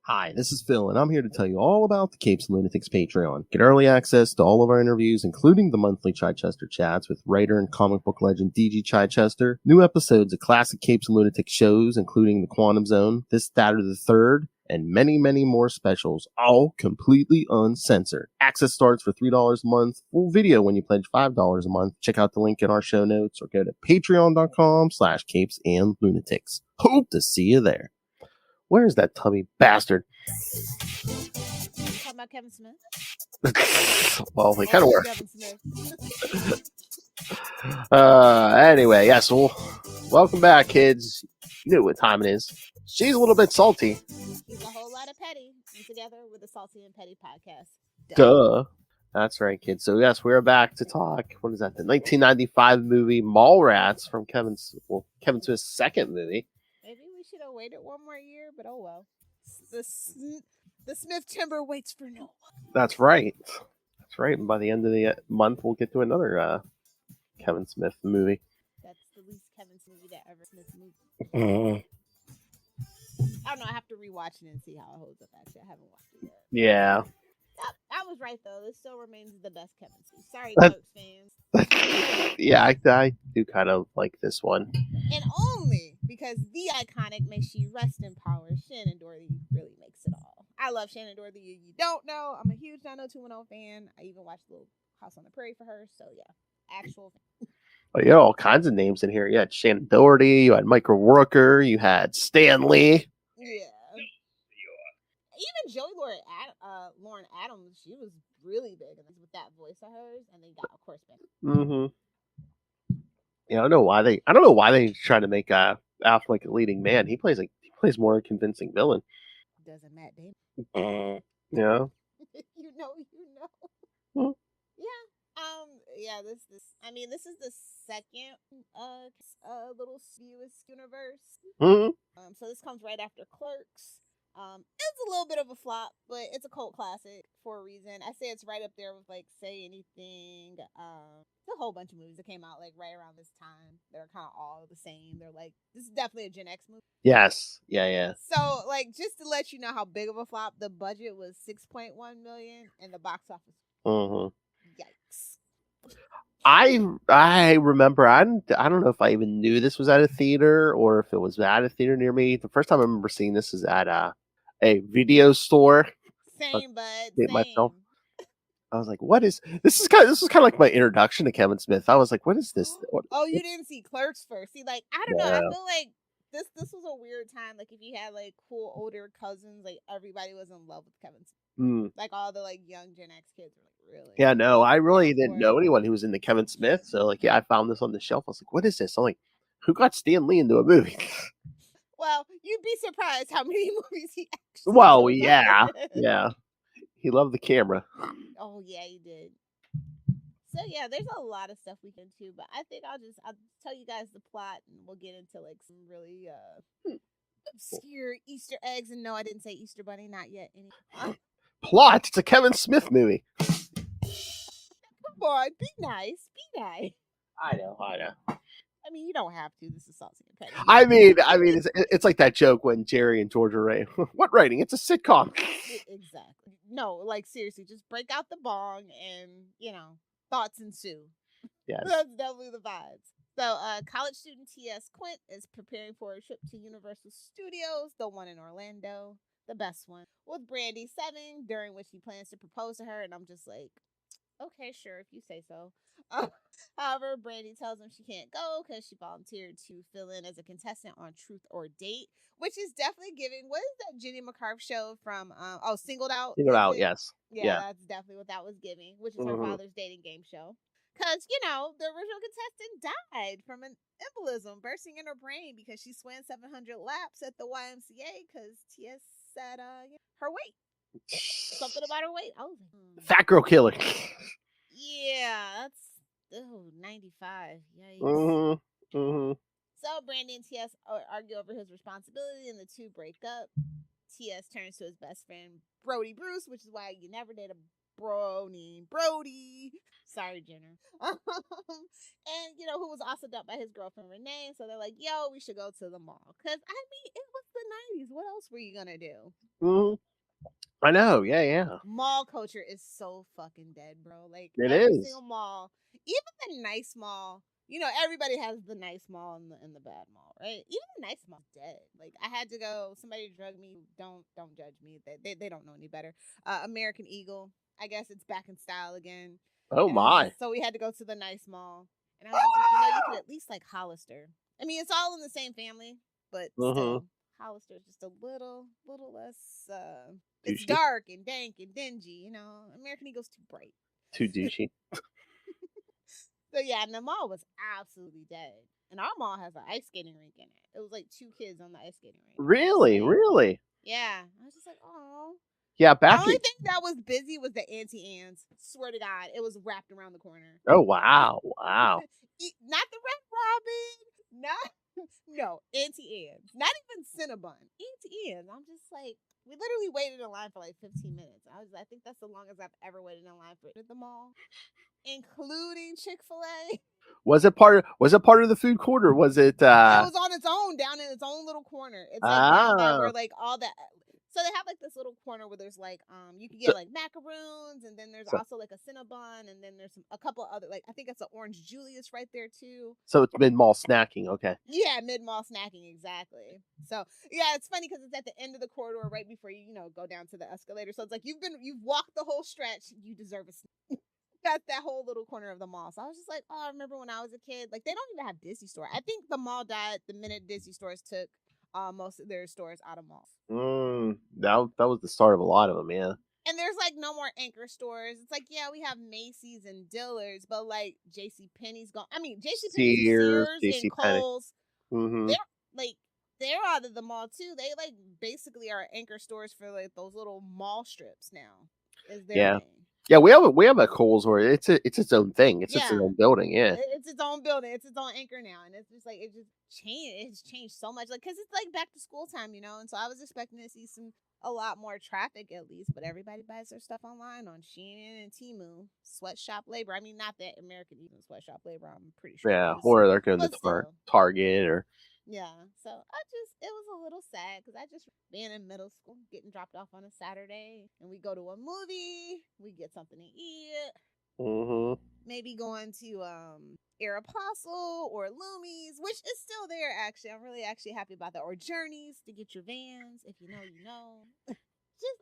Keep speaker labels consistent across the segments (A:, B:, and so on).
A: Hi, this is Phil, and I'm here to tell you all about the Capes and Lunatics Patreon. Get early access to all of our interviews, including the monthly Chichester chats with writer and comic book legend D.G. Chichester, new episodes of classic Capes and Lunatics shows, including The Quantum Zone, This, That, or the Third, and many, many more specials, all completely uncensored. Access starts for $3 a month, full video when you pledge $5 a month. Check out the link in our show notes or go to patreon.com/capesandlunatics. Hope to see you there. Where's that tubby bastard?
B: Talking about Kevin Smith?
A: Well, they kind of were.
B: Kevin Smith.
A: Anyway, yes, well, welcome back, kids. You know what time it is. She's a little bit salty.
B: He's a whole lot of petty. And together with the Salty and Petty podcast.
A: Duh. That's right, kids. So, yes, we're back to talk. What is that? The 1995 movie Mallrats from Kevin Smith's second movie.
B: Maybe we should have waited one more year, but oh well. The Smith Timber waits for no one.
A: That's right. That's right. And by the end of the month, we'll get to another Kevin Smith movie.
B: That's the least Kevin Smith movie that ever Smith movie. I don't know. I have to rewatch it and see how it holds up. Actually, I haven't watched it yet.
A: Yeah.
B: I was right though. This still remains the best Kevin Smith. Sorry, Clerks fans.
A: Yeah, I do kind of like this one.
B: And only because the iconic May She Rest in Power, Shannon Doherty, really makes it all. I love Shannon Doherty. You don't know. I'm a huge 90210 fan. I even watched Little House on the Prairie for her. So yeah, actual fan.
A: Oh, you had all kinds of names in here. You had Shannon Doherty, you had Mike Rooker, you had Stanley.
B: Yeah. Even Joey Lauren Adams, she was really big with that voice of hers, and they got, of course, back.
A: Mm-hmm. Yeah, I don't know why they try to make Affleck a leading man. He plays more a convincing villain.
B: Doesn't Matt Damon?
A: Yeah.
B: you know.
A: Hmm.
B: Yeah. This is the second little Skewish universe.
A: Mm-hmm.
B: So this comes right after Clerks. It's a little bit of a flop, but it's a cult classic for a reason. I say it's right up there with like Say Anything. There's a whole bunch of movies that came out like right around this time. They're kind of all the same. They're like, this is definitely a Gen X movie.
A: Yes. Yeah.
B: So like, just to let you know how big of a flop, the budget was $6.1 million and the box office.
A: Mm-hmm.
B: Yikes.
A: I remember, I don't know if I even knew this was at a theater or if it was at a theater near me. The first time I remember seeing this is at a video store.
B: Same.
A: Myself. I was like, what is this? Is kind of like my introduction to Kevin Smith. I was like, what is this?
B: Oh, you didn't see Clerks first. See, like, I don't know. I feel like this was a weird time. Like, if you had like cool older cousins, like everybody was in love with Kevin Smith. Like all the like young Gen X kids were like, really?
A: Yeah, no, I really didn't know anyone who was into Kevin Smith. So like, yeah, I found this on the shelf. I was like, what is this? I'm like, who got Stan Lee into a movie?
B: Well, you'd be surprised how many movies he actually.
A: Well, yeah. He loved the camera.
B: Oh yeah, he did. So yeah, there's a lot of stuff we can do, but I think I'll tell you guys the plot, and we'll get into like some really obscure Easter eggs. And no, I didn't say Easter Bunny, not yet.
A: Plot? It's a Kevin Smith movie.
B: Come on, be nice.
A: I know.
B: I mean, you don't have to. This is Salty and Petty.
A: I mean, it's like that joke when Jerry and George are writing. What writing? It's a sitcom.
B: Exactly. No, like seriously, just break out the bong and thoughts ensue.
A: Yes.
B: That's definitely the vibes. So, college student T.S. Quint is preparing for a trip to Universal Studios, the one in Orlando, the best one, with Brandy Seven, during which he plans to propose to her, and I'm just like, okay, sure, if you say so. However, Brandy tells him she can't go because she volunteered to fill in as a contestant on Truth or Date, which is definitely giving, what is that Jenny McCarthy show from, Singled Out?
A: Singled Out, yes.
B: Yeah, that's definitely what that was giving, which is her father's dating game show. Because, the original contestant died from an embolism bursting in her brain because she swam 700 laps at the YMCA because T.S. said her weight. Something about her weight. I was like,
A: Fat girl killer.
B: Yeah, that's 95. Yikes. So Brandy and T.S. argue over his responsibility, and the two break up. T.S. turns to his best friend Brody Bruce, which is why you never date a bro named Brody. Sorry, Jenner. And who was also dumped by his girlfriend Renee. So they're like, yo, we should go to the mall. Because, it was the the 90s. What else were you gonna do?
A: Mm-hmm. I know. Yeah.
B: Mall culture is so fucking dead, bro. Like
A: It
B: every
A: is.
B: single mall, even the nice mall. You know, everybody has the nice mall and the bad mall, right? Even the nice mall's dead. Like I had to go. Somebody drugged me. Don't judge me. They don't know any better. American Eagle. I guess it's back in style again.
A: Oh
B: And it was
A: my.
B: just, so we had to go to the nice mall. And I was just like, you could at least like Hollister. I mean, it's all in the same family, but still, Hollister is just a little less. It's
A: Douchey.
B: dark and dank and dingy. American Eagle's too bright.
A: Too douchey.
B: So yeah, and the mall was absolutely dead. And our mall has an ice skating rink in it. It was like 2 kids on the ice skating rink.
A: Really? Really?
B: Yeah. I was just like, oh.
A: Yeah,
B: The only thing that was busy was the Auntie Anne's. Swear to God, it was wrapped around the corner.
A: Oh wow.
B: Not the Red Robin. No, Auntie Anne's. Not even Cinnabon. Auntie Anne's. I'm just like, we literally waited in line for like 15 minutes. I think that's the longest I've ever waited in line for at the mall, including Chick-fil-A.
A: Was it part of the food court, or was it?
B: It was on its own, down in its own little corner. It's like down by where like all that. So they have like this little corner where there's like you can get like macaroons, and then there's also like a Cinnabon, and then there's a couple other, like I think it's an Orange Julius right there too.
A: So it's mid-mall snacking. Okay.
B: Yeah, mid-mall snacking, exactly. So yeah, it's funny because it's at the end of the corridor right before you go down to the escalator. So it's like you've walked the whole stretch. You deserve a snack. That's that whole little corner of the mall. So I was just like, oh, I remember when I was a kid. Like, they don't even have Disney store. I think the mall died the minute Disney stores took most of their stores out of malls.
A: That was the start of a lot of them, yeah.
B: And there's like no more anchor stores. It's like, yeah, we have Macy's and Dillard's, but like JCPenney's gone. I mean, JCPenney's, Sears and Kohl's.
A: Mm-hmm.
B: They're out of the mall too. They like basically are anchor stores for like those little mall strips now. Is their thing.
A: Yeah, we have a Kohl's where it's its own thing. It's its own building. Yeah,
B: it's its own building. It's its own anchor now, and it's just like it just changed. It's changed so much, like because it's like back to school time, And so I was expecting to see a lot more traffic at least, but everybody buys their stuff online on Shein and Temu. Sweatshop labor. I mean, not that American even sweatshop labor. I'm pretty sure.
A: Yeah, or they're going to Target or.
B: Yeah, so it was a little sad because I just being in middle school, getting dropped off on a Saturday, and we go to a movie, we get something to eat, maybe going to Aeropostale or Loomies, which is still there actually. I'm really actually happy about that. Or Journeys to get your Vans, if you know, you know. It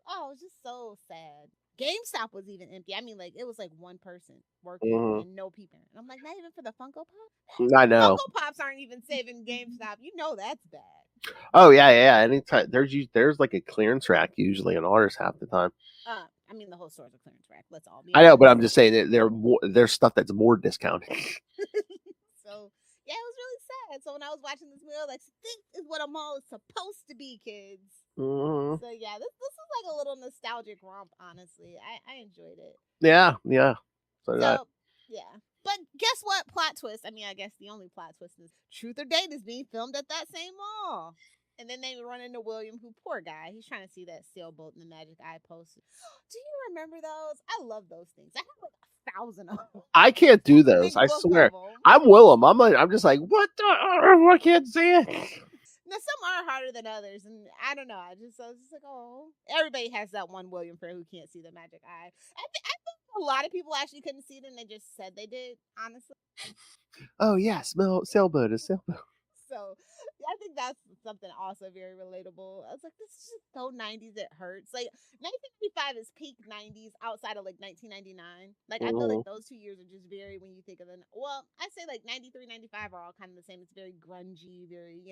B: was just so sad. GameStop was even empty. I mean, like, it was like one person working and no people. And I'm like, not even for the Funko Pop?
A: I know.
B: Funko Pops aren't even saving GameStop. You know that's bad.
A: Oh, yeah. Anytime there's like a clearance rack usually in ours half the time.
B: I mean, the whole store's a clearance rack. Let's all be
A: honest. I know, but I'm just saying that there's stuff that's more discounted.
B: So, yeah, it was really sad. So when I was watching this movie, I was like, this is what a mall is supposed to be, kids. So yeah, this is like a little nostalgic romp. Honestly, I enjoyed it.
A: Yeah.
B: So yeah, but guess what? Plot twist. I mean, I guess the only plot twist is Truth or Date is being filmed at that same mall. And then they run into William, who, poor guy, he's trying to see that sailboat in the Magic Eye posted. Do you remember those? I love those things. I have like 1,000 of them. I
A: can't do those. I swear. I'm Willem. I'm just like, what the? I can't see it.
B: Now, some are harder than others, and I don't know. I was just like, oh. Everybody has that one William friend who can't see the Magic Eye. I think a lot of people actually couldn't see it, and they just said they did, honestly.
A: Oh, yeah, sailboat.
B: So, I think that's something also very relatable. I was like, this is just so 90s, it hurts. Like, 1995 is peak 90s outside of, like, 1999. Like, I feel like those 2 years are just very, when you think of them, well, I'd say, like, 93, 95 are all kind of the same. It's very grungy, very,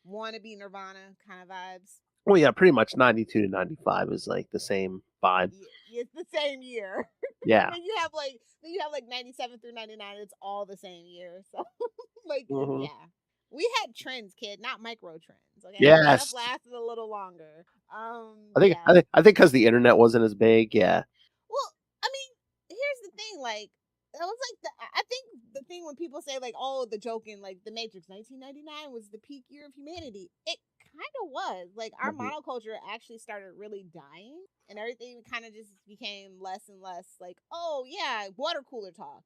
B: wannabe Nirvana kind of vibes.
A: Well, yeah, pretty much 92 to 95 is, like, the same vibe.
B: Yeah, it's the same year.
A: Yeah.
B: And you have, like, 97 through 99, it's all the same year. So, like, yeah. We had trends, kid, not micro trends. Okay,
A: yes,
B: stuff lasted a little longer.
A: I think because the internet wasn't as big. Yeah.
B: Well, I mean, here's the thing. Like, it was like I think the thing when people say like, oh, the joke in like The Matrix, 1999 was the peak year of humanity. It kind of was. Like, our monoculture actually started really dying, and everything kind of just became less and less like, oh yeah, water cooler talk.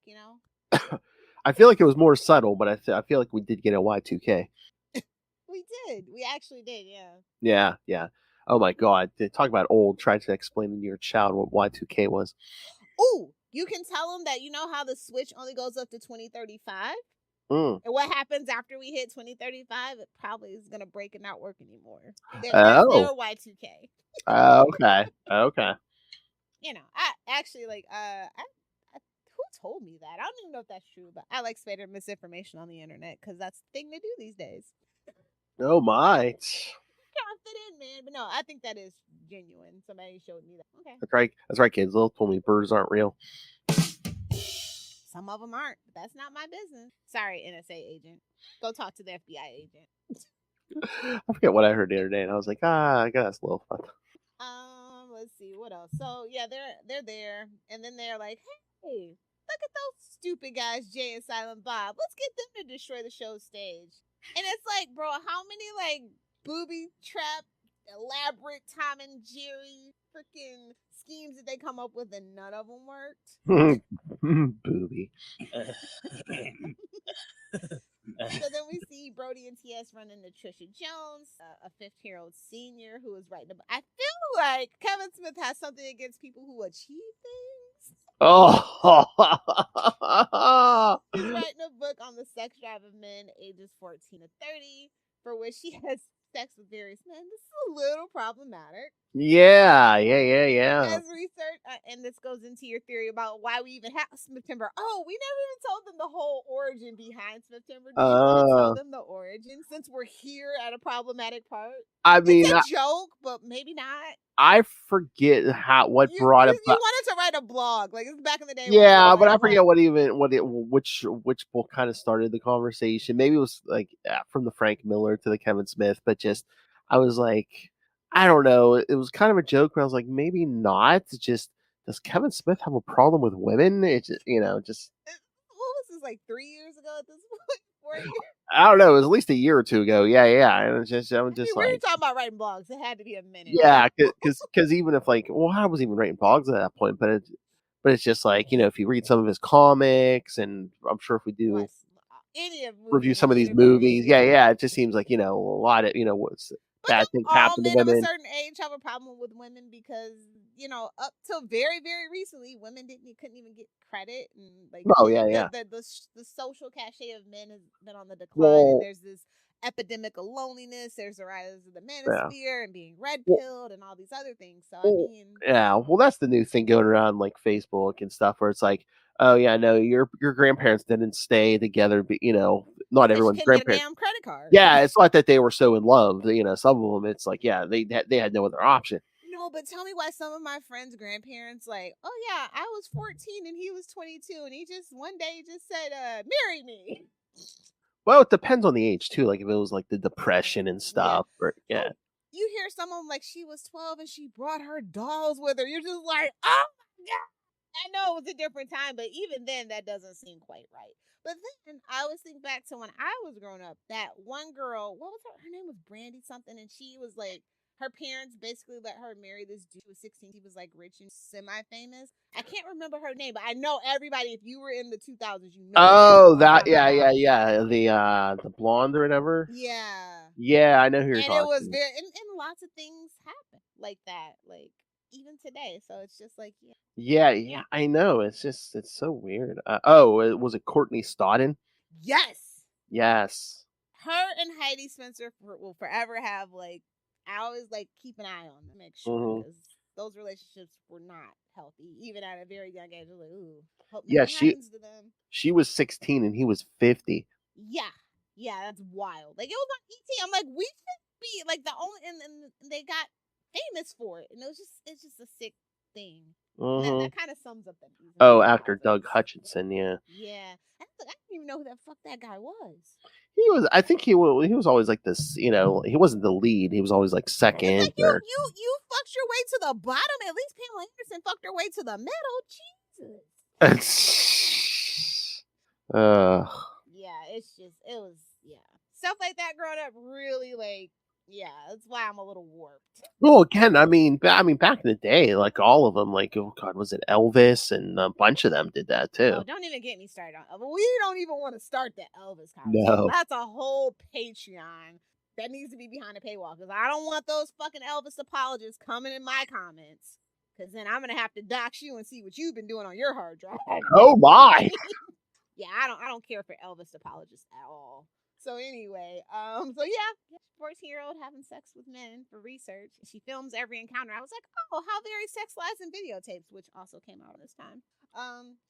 A: I feel like it was more subtle, but I feel like we did get a Y2K.
B: We did. We actually did, yeah.
A: Yeah, yeah. Oh my God. Talk about old. Try to explain to your child what Y2K was.
B: Ooh, you can tell them that, you know how the Switch only goes up to 2035?
A: Mm.
B: And what happens after we hit 2035? It probably is going to break and not work anymore. That's
A: Oh.
B: their Y2K.
A: Okay. Okay.
B: You know, I actually, like, who told me that? I don't even know if that's true, but I like spreading misinformation on the internet because that's the thing to do these days.
A: Oh my.
B: Can't fit in, man. But no, I think that is genuine. Somebody showed me that. Okay.
A: That's right. That's right, kids. Lil told me birds aren't real.
B: Some of them aren't. But that's not my business. Sorry, NSA agent. Go talk to the FBI agent.
A: I forget what I heard the other day, and I was like, I guess a little fun.
B: Let's see what else. So yeah, they're there, and then they're like, hey, look at those stupid guys, Jay and Silent Bob. Let's get them to destroy the show stage. And it's like, bro, how many like booby trap, elaborate Tom and Jerry freaking schemes did they come up with, and none of them worked?
A: Booby.
B: So then we see Brody and TS run into Trisha Jones, a 15-year-old senior who is writing about. I feel like Kevin Smith has something against people who achieve things.
A: Oh.
B: He's writing a book on the sex drive of men ages 14 to 30, for which he has sex with various men. This is a little problematic.
A: Yeah.
B: As research, and this goes into your theory about why we even have Smith Timber. Oh, we never even told them the whole origin behind Smith Timber. Do you want to tell them the origin since we're here at a problematic part?
A: I mean,
B: it's a joke, but maybe not.
A: I forget what brought it.
B: You wanted to write a blog, like it's back in the day.
A: Yeah, but I forget which book kind of started the conversation. Maybe it was like from the Frank Miller to the Kevin Smith, but just I was like, I don't know. It was kind of a joke, but I was like, maybe not. It's just, does Kevin Smith have a problem with women? It's just, just.
B: What was this, like 3 years ago at this point? 4 years?
A: I don't know. It was at least a year or two ago. Yeah. And it's just, I'm just
B: we
A: like,
B: were talking about writing blogs. It had to be a minute.
A: Yeah, because even if I wasn't even writing blogs at that point, but it's just like, if you read some of his comics, and I'm sure if we do review some of these movies, yeah, it just seems like, a lot of, what's bad things happen to women.
B: Of a certain age have a problem with women because, up till very, very recently, women couldn't even get credit, and like, the social cachet of men has been on the decline. And there's this epidemic of loneliness. There's the rise of the manosphere and being red pilled and all these other things. So I mean,
A: well, that's the new thing going around like Facebook and stuff, where it's like, oh yeah, no, your grandparents didn't stay together, but not everyone's grandparents.
B: Get a damn credit card.
A: Yeah, it's not that they were so in love. Some of them, it's like, yeah, they had no other option.
B: No, but tell me why some of my friends' grandparents, like, oh yeah, I was 14 and he was 22, and he just one day just said, marry me.
A: Well, it depends on the age too. Like if it was like the Depression and stuff,
B: yeah. You hear some of them like she was 12 and she brought her dolls with her. You're just like, oh my God. I know it was a different time, but even then, that doesn't seem quite right. But then I always think back to when I was growing up. That one girl, what was her name was Brandy something, and she was like, her parents basically let her marry this dude who was 16. He was like rich and semi-famous. I can't remember her name, but I know everybody. If you were in the 2000s, you know.
A: Oh, the blonde or whatever. Yeah, I know who you're talking.
B: And it was very, and lots of things happen like that, like even today. So it's just like,
A: yeah, I know. It's so weird. Was it Courtney Stodden?
B: Yes. Her and Heidi Spencer will forever have like. I always like keep an eye on them, make sure, because those relationships were not healthy, even at a very young age. Like, ooh, hope nothing happens to them. She
A: was 16 and he was 50.
B: Yeah, that's wild. Like it was on ET. I'm like, we should be like the only, and they got famous for it, and it's just a sick thing. That kind of sums up that season.
A: Oh, actor Doug Hutchinson, yeah.
B: Yeah, I didn't even know who the fuck that guy was.
A: I think he was always like this, he wasn't the lead. He was always like second.
B: Like you fucked your way to the bottom. At least Pamela Anderson fucked her way to the middle. Jesus. Yeah, stuff like that growing up really like, yeah, that's why I'm a little warped.
A: Well, again, I mean, back in the day, like all of them, like, oh God, was it Elvis? And a bunch of them did that too.
B: Oh, don't even get me started on Elvis. We don't even want to start the Elvis conversation.
A: No.
B: That's a whole Patreon. that needs to be behind a paywall because I don't want those fucking Elvis apologists coming in my comments. Because then I'm gonna have to dox you and see what you've been doing on your hard drive.
A: Oh my!
B: Yeah, I don't care for Elvis apologists at all. So anyway, so yeah, 14-year-old having sex with men for research. She films every encounter. I was like, oh, how very sexualized in videotapes, which also came out this time.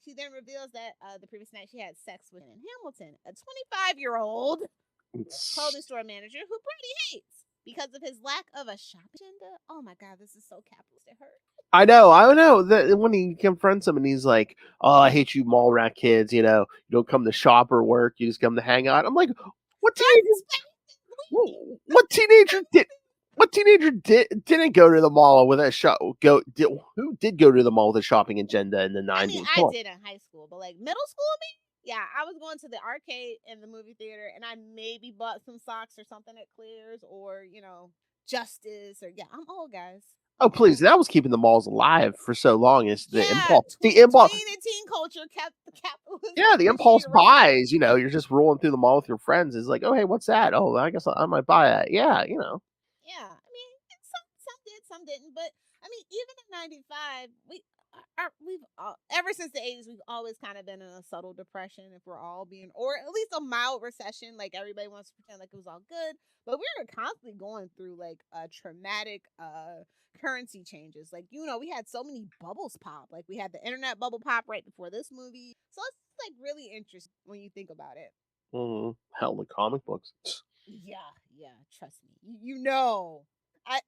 B: She then reveals that the previous night she had sex with in Hamilton, a 25-year-old clothing store manager who Brady hates because of his lack of a shop agenda. Oh my god, this is so capitalist. It hurt.
A: I know. That when he confronts him and he's like, "Oh, I hate you, Mallrat kids. You know, you don't come to shop or work. You just come to hang out." I'm like, "What teenager did? What teenager didn't go to the mall with a shop? Who did go to the mall with a shopping agenda in the 90s?
B: I mean, I did in high school, but like middle school, me, yeah, I was going to the arcade and the movie theater, and I maybe bought some socks or something at Claire's or Justice or I'm old, guys.
A: Oh, please. That was keeping the malls alive for so long. Is the impulse.
B: The impulse. Teen culture kept the capitalism.
A: Yeah, the impulse buys. You're just rolling through the mall with your friends. It's like, oh, hey, what's that? Oh, I guess I might buy that. Yeah,
B: Yeah, I mean, some did, some didn't. But, I mean, even in 95, we've ever since the 80s, we've always kind of been in a subtle depression if we're all being, or at least a mild recession. Like, everybody wants to pretend like it was all good. But we were constantly going through, like, traumatic currency changes. Like, we had so many bubbles pop. Like, we had the internet bubble pop right before this movie. So it's, like, really interesting when you think about it.
A: Mm-hmm. Hell, the comic books.
B: Yeah, trust me. I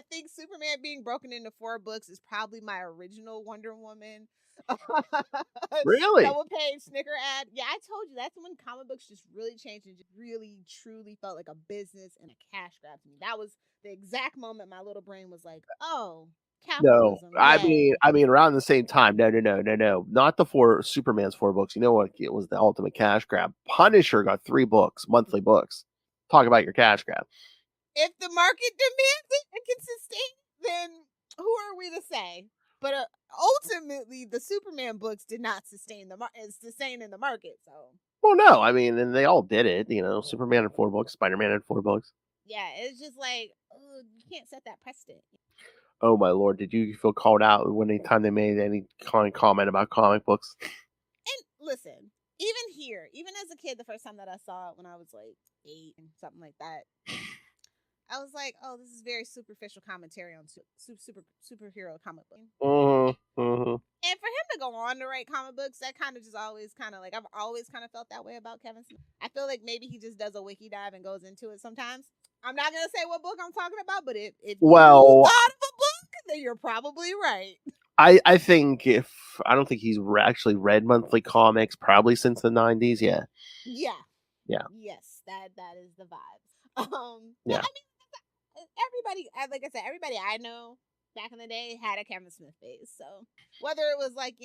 B: think Superman being broken into 4 books is probably my original Wonder Woman.
A: Really?
B: Double page snicker ad. Yeah, I told you that's when comic books just really changed and just really truly felt like a business and a cash grab to me. That was the exact moment my little brain was like, "Oh, capitalism."
A: No, I mean, around the same time. No, not the Superman's 4 books. You know what? It was the ultimate cash grab. Punisher got 3 books, monthly books. Talk about your cash grab.
B: If the market demands it and can sustain, then who are we to say? But ultimately, the Superman books did not sustain in the market. So.
A: Well, no, I mean, and they all did it. Superman had 4 books, Spider-Man had 4 books.
B: Yeah, it's just like you can't set that precedent.
A: Oh my lord! Did you feel called out anytime they made any kind of comment about comic books?
B: And listen, even as a kid, the first time that I saw it when I was like 8 and something like that. I was like, oh, this is very superficial commentary on superhero comic book.
A: Mm-hmm.
B: And for him to go on to write comic books, that kind of just always kind of like, I've always kind of felt that way about Kevin Smith. I feel like maybe he just does a wiki dive and goes into it sometimes. I'm not going to say what book I'm talking about, but if you thought of a book, then you're probably right.
A: I don't think he's actually read monthly comics probably since the 90s. Yeah.
B: Yes, that is the vibes. Yeah. I mean, everybody, like I said, everybody I know back in the day had a Kevin Smith phase. So whether it was like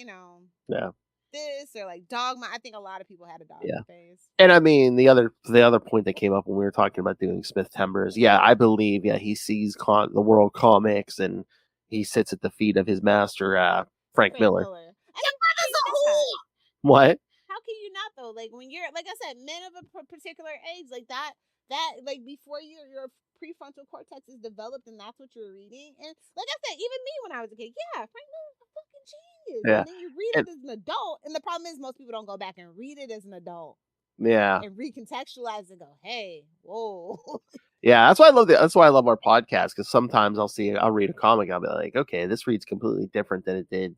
B: this or like Dogma, I think a lot of people had a Dogma phase.
A: And I mean, the other point that came up when we were talking about doing Smith Timbers, I believe, he sees the world comics and he sits at the feet of his master, Frank Miller.
B: And that is a whole.
A: What?
B: How can you not though? Like when you're, like I said, men of a particular age, like that like before your prefrontal cortex is developed and that's what you're reading. And like I said, even me when I was a kid, Frank Miller's a fucking genius. Yeah. And then you read it as an adult, and the problem is most people don't go back and read it as an adult.
A: Yeah.
B: And recontextualize and go, hey, whoa.
A: Yeah, that's why I love that's why I love our podcast, because sometimes I'll read a comic, I'll be like, okay, this reads completely different than it did,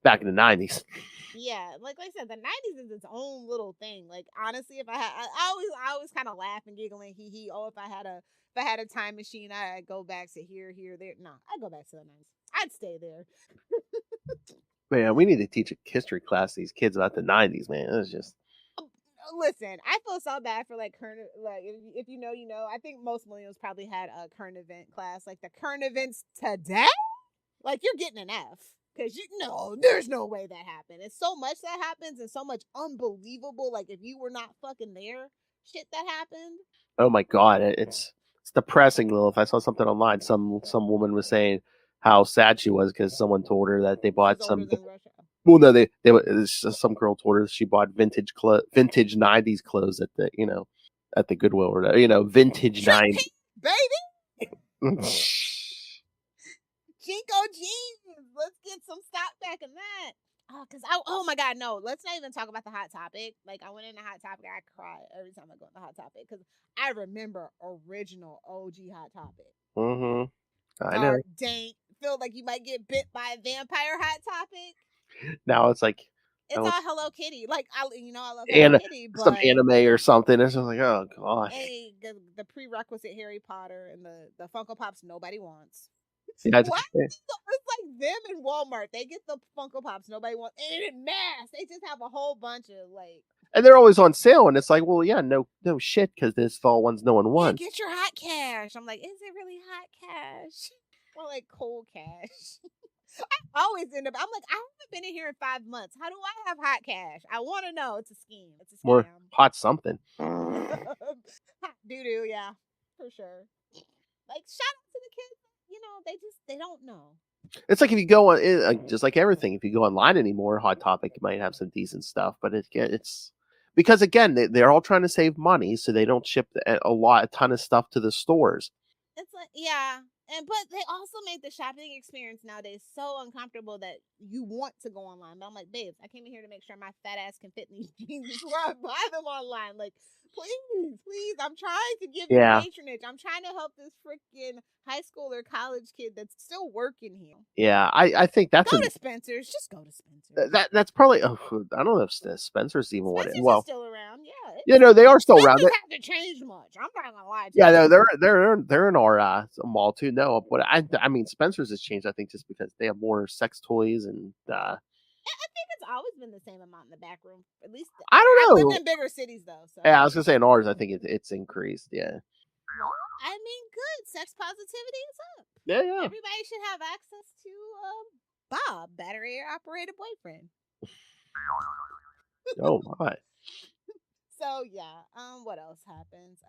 A: back in the 90s.
B: Yeah, like I said, the 90s is its own little thing. Like honestly, if I always kind of laugh and giggle and hee. Oh, if I had a time machine, I'd go back to here, there. No, I'd go back to the 90s. I'd stay there.
A: Man, we need to teach a history class to these kids about the 90s, man. It's just.
B: Listen, I feel so bad for like current, like if you know, I think most millennials probably had a current event class, like the current events today. Like you're getting an F. Because there's no way that happened. It's so much that happens and so much unbelievable. Like if you were not fucking there, shit that happened.
A: Oh my god, it's depressing, Lilith. I saw something online. Some woman was saying how sad she was because someone told her that they bought some. Well, no, some girl told her she bought vintage 90s clothes at the at the Goodwill or vintage
B: Trip
A: 9.
B: pants, baby. Jinko jeans. Let's get some stock back in that. Oh my God, no. Let's not even talk about the Hot Topic. Like, I went into Hot Topic, I cry every time I go into Hot Topic because I remember original OG Hot Topic.
A: I know.
B: Dark, dank, feel like you might get bit by a vampire. Hot Topic.
A: Now it's like
B: it's all Hello Kitty. Like, I love Hello Kitty, but
A: some anime or something. It's just like, oh gosh.
B: Hey, the prerequisite Harry Potter and the Funko Pops nobody wants.
A: Yeah,
B: What? It's like them in Walmart. They get the Funko Pops nobody wants, and in mass, they just have a whole bunch of like.
A: And they're always on sale, and it's like, well, yeah, no shit, because this fall ones no one wants.
B: Yeah, get your hot cash. I'm like, is it really hot cash? Or like cold cash? I always end up. I'm like, I haven't been in here in 5 months. How do I have hot cash? I want to know. It's a scheme. It's a scam.
A: More hot something.
B: Hot doo doo, yeah, for sure. Like, shout out to the kids. They don't know.
A: It's like if you go on, just like everything, if you go online anymore, Hot Topic might have some decent stuff, but it's because again they're all trying to save money, so they don't ship a ton of stuff to the stores.
B: It's like, yeah, but they also make the shopping experience nowadays so uncomfortable that you want to go online. But I'm like, babes, I came in here to make sure my fat ass can fit in these jeans before I buy them online. Like, please, I'm trying to give you patronage. I'm trying to help this freaking high school or college kid that's still working here.
A: Yeah, I think that's
B: to Spencer's. Just go to Spencer's.
A: That's probably. I don't know if Spencer's even
B: Spencer's is still around.
A: Yeah. They are still around.
B: They haven't changed much. I'm not gonna lie to you.
A: Yeah, no, they're in our mall too. No, but I mean Spencer's has changed. I think just because they have more sex toys and.
B: I think it's always been the same amount in the back room. At least
A: I don't know.
B: I lived in bigger cities though. So.
A: Yeah, I was gonna say in ours, I think it's increased. Yeah.
B: Well, I mean, good. Sex positivity is up.
A: Yeah.
B: Everybody should have access to Bob, battery operated boyfriend.
A: Oh my.
B: So yeah, what else happens?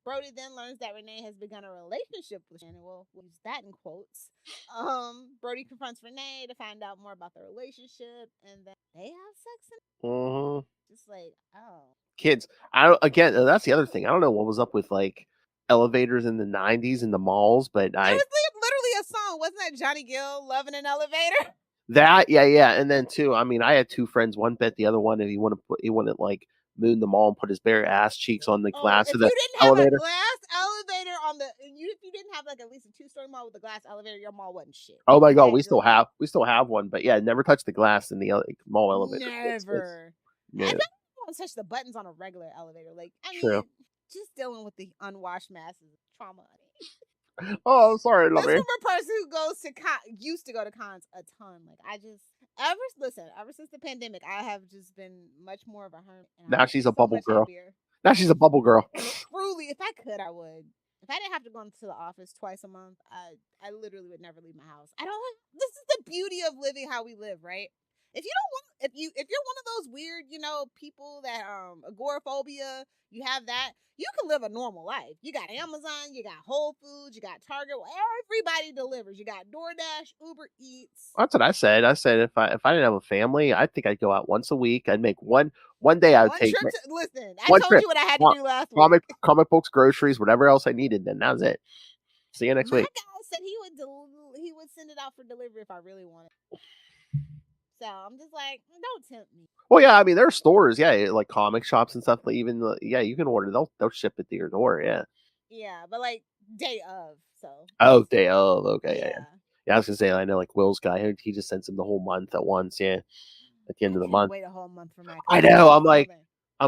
B: Brody then learns that Renee has begun a relationship with Shannon. We'll use that in quotes. Brody confronts Renee to find out more about their relationship, and then they have sex. Just like,
A: kids. That's the other thing. I don't know what was up with like elevators in the 90s in the malls, but
B: it was literally a song. Wasn't that Johnny Gill, "Loving an Elevator"?
A: That, yeah, and then too. I mean, I had two friends. One bet the other one, and he wouldn't like moon the mall and put his bare ass cheeks on the glass of the elevator.
B: If you didn't have a glass elevator if you didn't have like at least a 2-story mall with a glass elevator, your mall wasn't shit.
A: Oh my God, we still have one, but yeah, never touch the glass in the mall elevator.
B: Never.
A: Yeah.
B: I don't want to touch the buttons on a regular elevator. Like, I mean, just dealing with the unwashed masses of trauma.
A: Oh, sorry, love
B: This is a person who used to go to cons a ton. Like, ever since the pandemic, I have just been much more of a hermit.
A: Now she's a bubble girl. Now she's a bubble girl.
B: Truly, if I could, I would. If I didn't have to go into the office twice a month, I literally would never leave my house. This is the beauty of living how we live, right? If you're one of those weird, people that agoraphobia, you have that, you can live a normal life. You got Amazon, you got Whole Foods, you got Target, everybody delivers. You got DoorDash, Uber Eats.
A: That's what I said. I said if I didn't have a family, I think I'd go out once a week. I'd make one day. I would take
B: listen. I told you what I had to do last week.
A: Comic books, groceries, whatever else I needed. Then that was it. See you next week.
B: My guy said he would send it out for delivery if I really wanted. So I'm just like, don't tempt me.
A: Well, yeah, I mean, there are stores, like comic shops and stuff. Like even, you can order. They'll ship it to your door. Yeah.
B: Yeah, but like day of. So.
A: Oh, day of. Okay. Yeah. I was gonna say, I know, like Will's guy, he just sends him the whole month at once. Yeah. At the end of the month.
B: Wait a whole month for my.
A: I know. I'm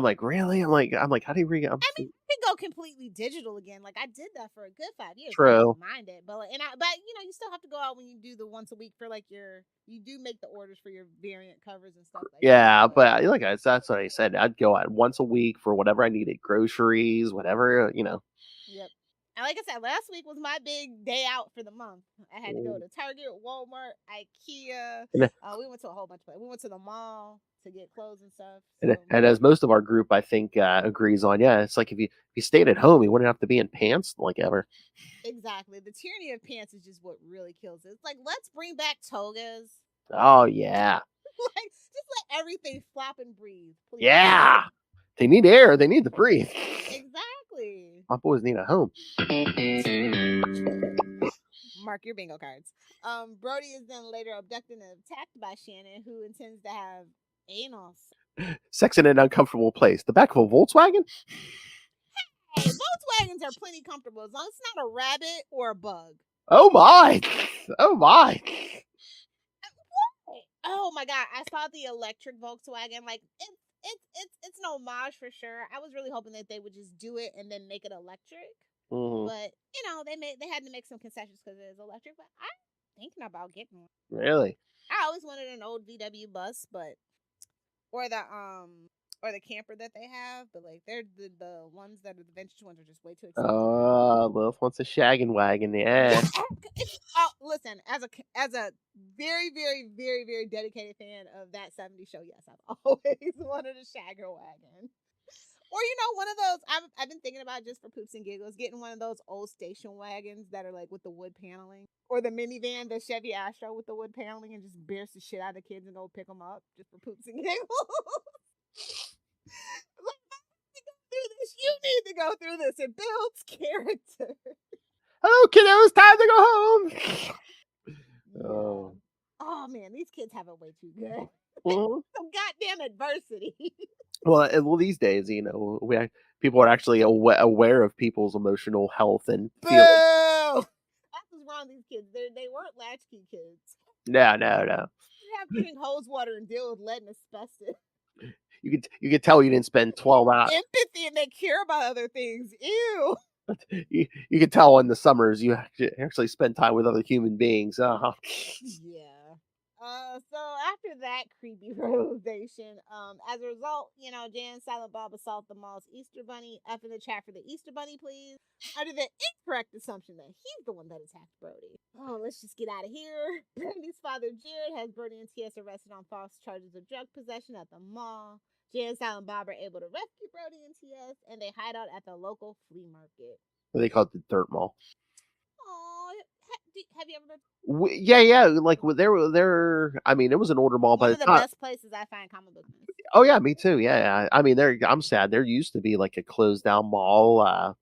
A: like, really? I'm like, how do you read?
B: I mean, you can go completely digital again. Like I did that for a good 5 years.
A: True.
B: I don't mind it, but you still have to go out when you do the once a week for like you do make the orders for your variant covers and stuff like that.
A: Yeah, but that's what I said. I'd go out once a week for whatever I needed, groceries, whatever,
B: Yep. And like I said, last week was my big day out for the month. I had to go to Target, Walmart, IKEA. We went to a whole bunch of places. We went to the mall to get clothes and stuff. So.
A: And as most of our group, I think, agrees on, it's like if you stayed at home, you wouldn't have to be in pants like ever.
B: Exactly. The tyranny of pants is just what really kills it. It's like, let's bring back togas.
A: Oh, yeah.
B: Like, just let everything flop and breathe, please.
A: Yeah. They need air. They need to breathe.
B: Exactly. Exactly.
A: My boys need a home.
B: Mark your bingo cards. Brody is then later abducted and attacked by Shannon, who intends to have anal.
A: Sex in an uncomfortable place. The back of a Volkswagen?
B: Hey, Volkswagens are plenty comfortable as long as it's not a rabbit or a bug.
A: Oh my! Oh my!
B: Oh my god! I saw the electric Volkswagen. Like it's an homage for sure. I was really hoping that they would just do it and then make it electric.
A: Mm-hmm.
B: But they had to make some concessions because it is electric. But I'm thinking about getting one.
A: Really?
B: I always wanted an old VW bus, but or the camper that they have, but like they're the ones that are the vintage ones are just way too expensive.
A: Lilith wants a shaggin' wagon, yeah.
B: Listen, as a very, very, very, very dedicated fan of that 70s show, yes, I've always wanted a shagger wagon. Or one of those I've been thinking about just for poops and giggles, getting one of those old station wagons that are like with the wood paneling, or the minivan, the Chevy Astro with the wood paneling, and just bears the shit out of kids and go pick them up just for poops and giggles. You need to go through this. It builds character.
A: Hello, kiddos. Time to go home.
B: Yeah. Oh man, these kids have it way too good.
A: Mm-hmm.
B: Some goddamn adversity.
A: Well, these days, people are actually aware of people's emotional health and feelings.
B: That's what's wrong with these kids. They weren't latchkey kids.
A: No.
B: You have to drink hose water and deal with lead and asbestos.
A: You could tell you didn't spend 12 hours.
B: Empathy, and they care about other things. Ew.
A: You can tell in the summers you actually spend time with other human beings.
B: Yeah. So after that creepy realization, as a result, Jan and Silent Bob assault the mall's Easter Bunny. F in the chat for the Easter Bunny, please. Under the incorrect assumption that he's the one that attacked Brody. Oh, let's just get out of here. Brandy's father, Jared, has Brody and TS arrested on false charges of drug possession at the mall. Jan and Silent Bob are able to rescue Brody and TS, and they hide out at the local flea market.
A: They call it the Dirt Mall.
B: Oh, have you ever been?
A: Yeah. Like there. I mean, it was an older mall,
B: One
A: but
B: of the best places I find comic book news.
A: Oh yeah, me too. Yeah. I mean, I'm sad. There used to be like a closed down mall.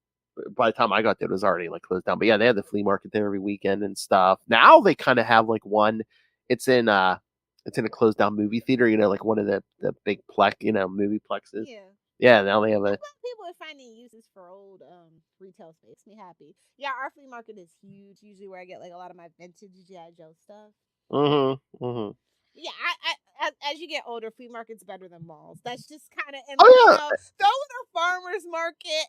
A: By the time I got there, it was already like closed down. But yeah, they had the flea market there every weekend and stuff. Now they kind of have like one. It's in a closed down movie theater. Like one of the big movie plexes.
B: Yeah.
A: Yeah. Now they have a.
B: People are finding uses for old retail space. Makes me happy. Yeah, our flea market is huge. Usually where I get like a lot of my vintage G.I. Joe stuff. Yeah, I as you get older, flea market's better than malls. That's just kind of throw in a farmer's market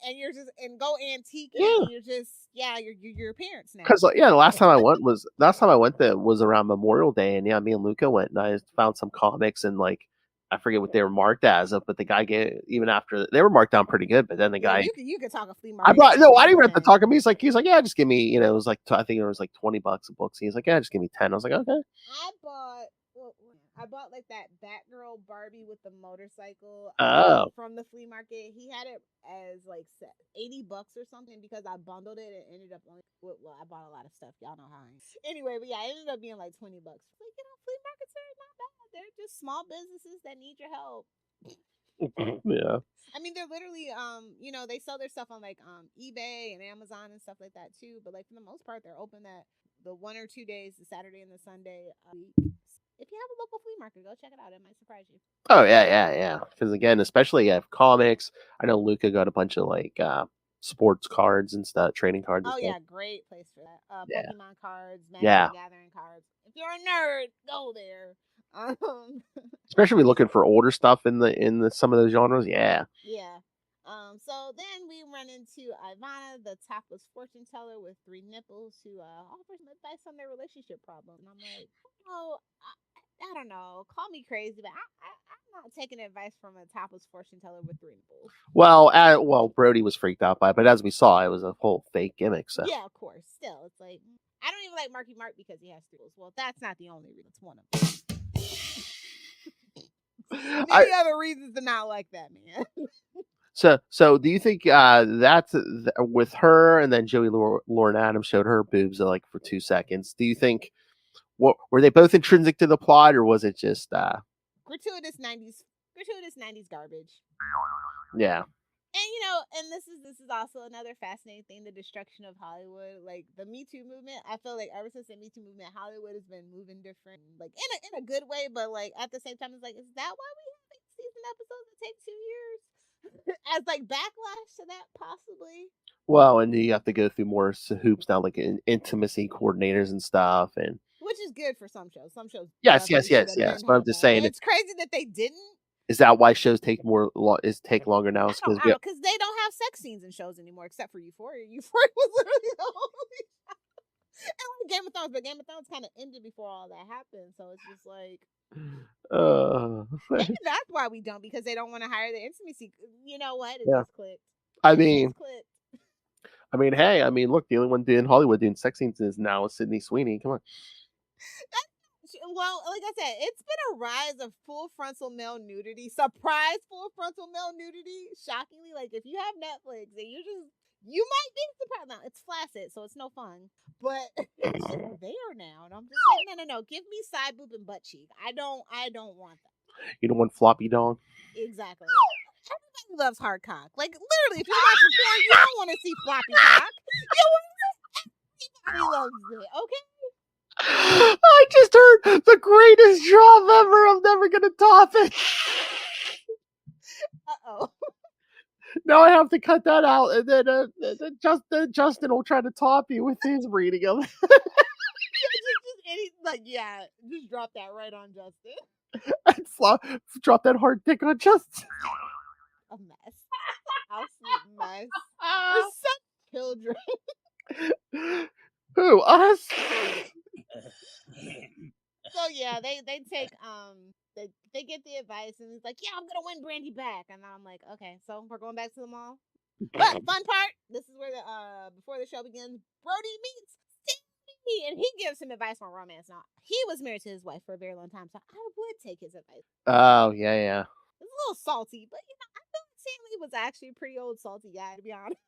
B: and go antique.
A: Yeah,
B: and you're just you're your parents now.
A: Because the last time I went there was around Memorial Day, and me and Luca went, and I found some comics, and like I forget what they were marked as, but the guy even after they were marked down pretty good, but then the guy
B: you could talk a flea market.
A: I didn't even have to talk to him. He's like yeah, just give me it was like I think it was like $20 a book. So he's like yeah, just give me 10. I was like okay.
B: I bought like that Batgirl Barbie with the motorcycle from the flea market. He had it as like $80 or something because I bundled it and ended up only. Well, I bought a lot of stuff. Y'all know how I am. Anyway, but yeah, it ended up being like $20. Like flea markets are not bad. They're just small businesses that need your help.
A: Yeah.
B: I mean, they're literally they sell their stuff on like eBay and Amazon and stuff like that too. But like for the most part, they're open the 1 or 2 days, the Saturday and the Sunday week. If you have a local flea market, go check it out. It might surprise you.
A: Oh yeah. Because again, especially comics. I know Luca got a bunch of like sports cards and stuff, trading cards.
B: Oh yeah, great place for that. Pokemon cards, Magic Gathering cards. If you're a nerd, go there.
A: Especially looking for older stuff in the some of those genres. Yeah.
B: Yeah. So then we run into Ivana, the topless fortune teller with 3 nipples, who offers some advice on their relationship problem. And I'm like, I don't know. Call me crazy, but I'm not taking advice from a topless fortune teller with 3 nipples.
A: Well, Brody was freaked out by it, but as we saw, it was a whole fake gimmick. So
B: yeah, of course. Still, it's like I don't even like Marky Mark because he has 3 nipples. Well, that's not the only reason. It's one of them. Many other reasons to not like that man.
A: So do you think that's with her, and then Joey Lauren Adams showed her boobs like for 2 seconds? Do you think were they both intrinsic to the plot, or was it just gratuitous 90s
B: garbage?
A: Yeah.
B: And this is also another fascinating thing: the destruction of Hollywood, like the Me Too movement. I feel like ever since the Me Too movement, Hollywood has been moving different, like in a good way, but like at the same time, it's like, is that why we have like season episodes that take 2 years as like backlash to that, possibly?
A: Well, and you have to go through more hoops now, like intimacy coordinators and stuff, and
B: Which is good for some shows. Some shows
A: yes,
B: definitely should have
A: yes.
B: been
A: But I'm
B: had
A: just
B: that.
A: saying,
B: And it's crazy that they didn't.
A: is that why shows take take longer now? It's because
B: I don't, because they don't have sex scenes in shows anymore, except for Euphoria. Euphoria was literally the only. And like Game of Thrones, but Game of Thrones kind of ended before all that happened, so it's just like maybe that's why we don't, because they don't want to hire the intimacy. You know what? It
A: yeah.
B: just clicked.
A: I mean, hey, look, the only one in Hollywood doing sex scenes is now Sydney Sweeney. Come on.
B: Well, like I said, it's been a rise of full frontal male nudity. Surprise, full frontal male nudity. Shockingly, like if you have Netflix and you might be surprised. Now it's flaccid, so it's no fun. But it's just there now, and I'm just like, no. Give me side boob and butt cheek. I don't want that.
A: You don't want floppy dong?
B: Exactly. Everybody loves hard cock. Like literally, if you're watching porn, you don't want to see floppy cock. Everybody loves it. Okay.
A: I just heard the greatest drop ever. I'm never gonna top it.
B: Uh-oh.
A: Now I have to cut that out, and then Justin will try to top you with his reading of it.
B: Just drop that right on Justin.
A: And drop that hard dick on Justin.
B: A mess. Absolute mess. We're such children.
A: Who, us?
B: So yeah, they take they get the advice, and he's like, yeah, I'm gonna win Brandy back, and I'm like, okay, so we're going back to the mall. But fun part, this is where the before the show begins, Brody meets Stanley, and he gives him advice on romance. Now he was married to his wife for a very long time, so I would take his advice.
A: Oh yeah.
B: It's a little salty, but I thought Stanley was actually a pretty old salty guy, to be honest.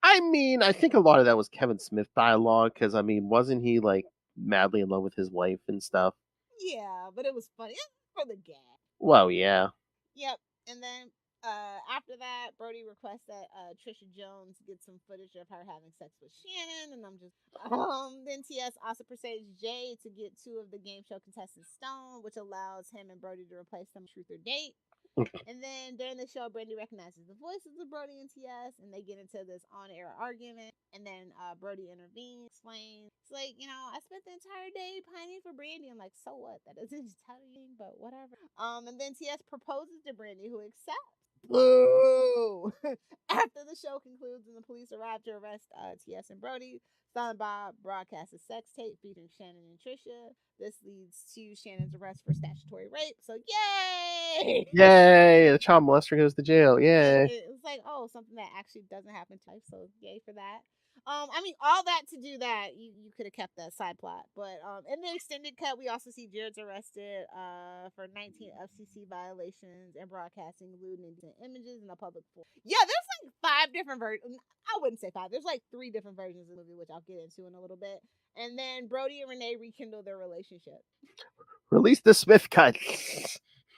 A: I think a lot of that was Kevin Smith dialogue, because wasn't he like madly in love with his wife and stuff?
B: Yeah, but it was funny. It was for the gag.
A: Well, yeah.
B: Yep. And then after that, Brody requests that Trisha Jones get some footage of her having sex with Shannon, and I'm just then TS also persuades Jay to get 2 of the game show contestants stoned, which allows him and Brody to replace them truth or date. And then during the show, Brandy recognizes the voices of Brody and TS, and they get into this on-air argument. And then Brody intervenes, explains, it's like, I spent the entire day pining for Brandy. I'm like, so what? That doesn't tell you, but whatever. And then TS proposes to Brandy, who accepts. Boo! After the show concludes and the police arrive to arrest TS and Brody, Silent Bob broadcasts a sex tape featuring Shannon and Trisha. This leads to Shannon's arrest for statutory rape. So yay!
A: Yay! The child molester goes to jail. Yay!
B: It's like, something that actually doesn't happen to life. So yay for that. All that to do that, you could have kept that side plot. But in the extended cut, we also see Jared's arrested for 19 FCC violations and broadcasting lewd and indecent images in a public forum. Yeah, there's like 5 different versions. I wouldn't say 5. There's like 3 different versions of the movie, which I'll get into in a little bit. And then Brody and Renee rekindle their relationship.
A: Release the Smith cut.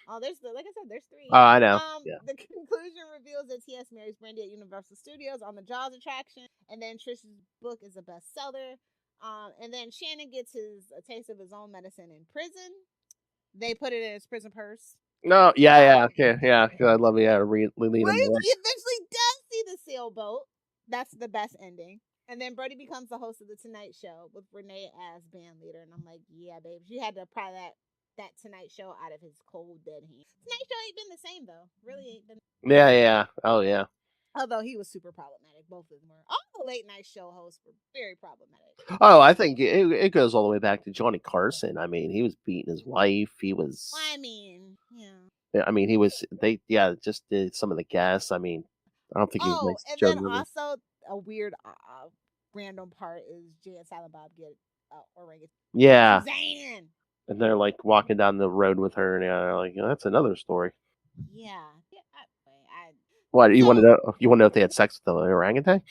B: Oh, like I said, there's 3.
A: Oh, I know.
B: The conclusion reveals that TS marries Brandy at Universal Studios on the Jaws attraction, and then Trish's book is a bestseller. And then Shannon gets a taste of his own medicine in prison. They put it in his prison purse.
A: No, yeah, okay, yeah. I love it. Yeah,
B: He eventually does see the sailboat. That's the best ending. And then Brody becomes the host of the Tonight Show with Renee as band leader, and I'm like, yeah, babe, you had to pry that Tonight Show out of his cold dead hand. Tonight Show ain't been the same though. Really ain't been.
A: Yeah. Oh yeah.
B: Although he was super problematic, both of them were. All the late night show hosts were very problematic.
A: Oh, I think it goes all the way back to Johnny Carson. He was beating his wife. He was.
B: Yeah.
A: He was. Just some of the guests. I don't think he was nice.
B: And then also a weird, random part is Jay and Silent Bob get orangutan.
A: Yeah.
B: Suzanne.
A: And they're like walking down the road with her, and like, that's another story.
B: Yeah.
A: What you want to know? You want to know if they had sex with the orangutan?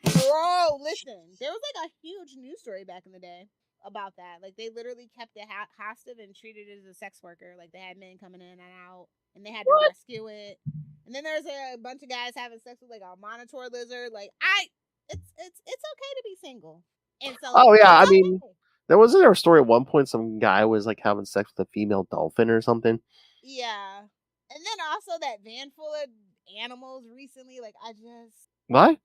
B: Bro, listen. There was like a huge news story back in the day about that. Like they literally kept it hostage and treated it as a sex worker. Like they had men coming in and out, and they had to rescue it. And then there's a bunch of guys having sex with like a monitor lizard. Like it's okay to be single. And so
A: Oh yeah, I
B: it's
A: mean,
B: okay.
A: wasn't there a story at one point some guy was like having sex with a female dolphin or something?
B: Yeah. And then also that van full of animals recently. Like I just
A: What?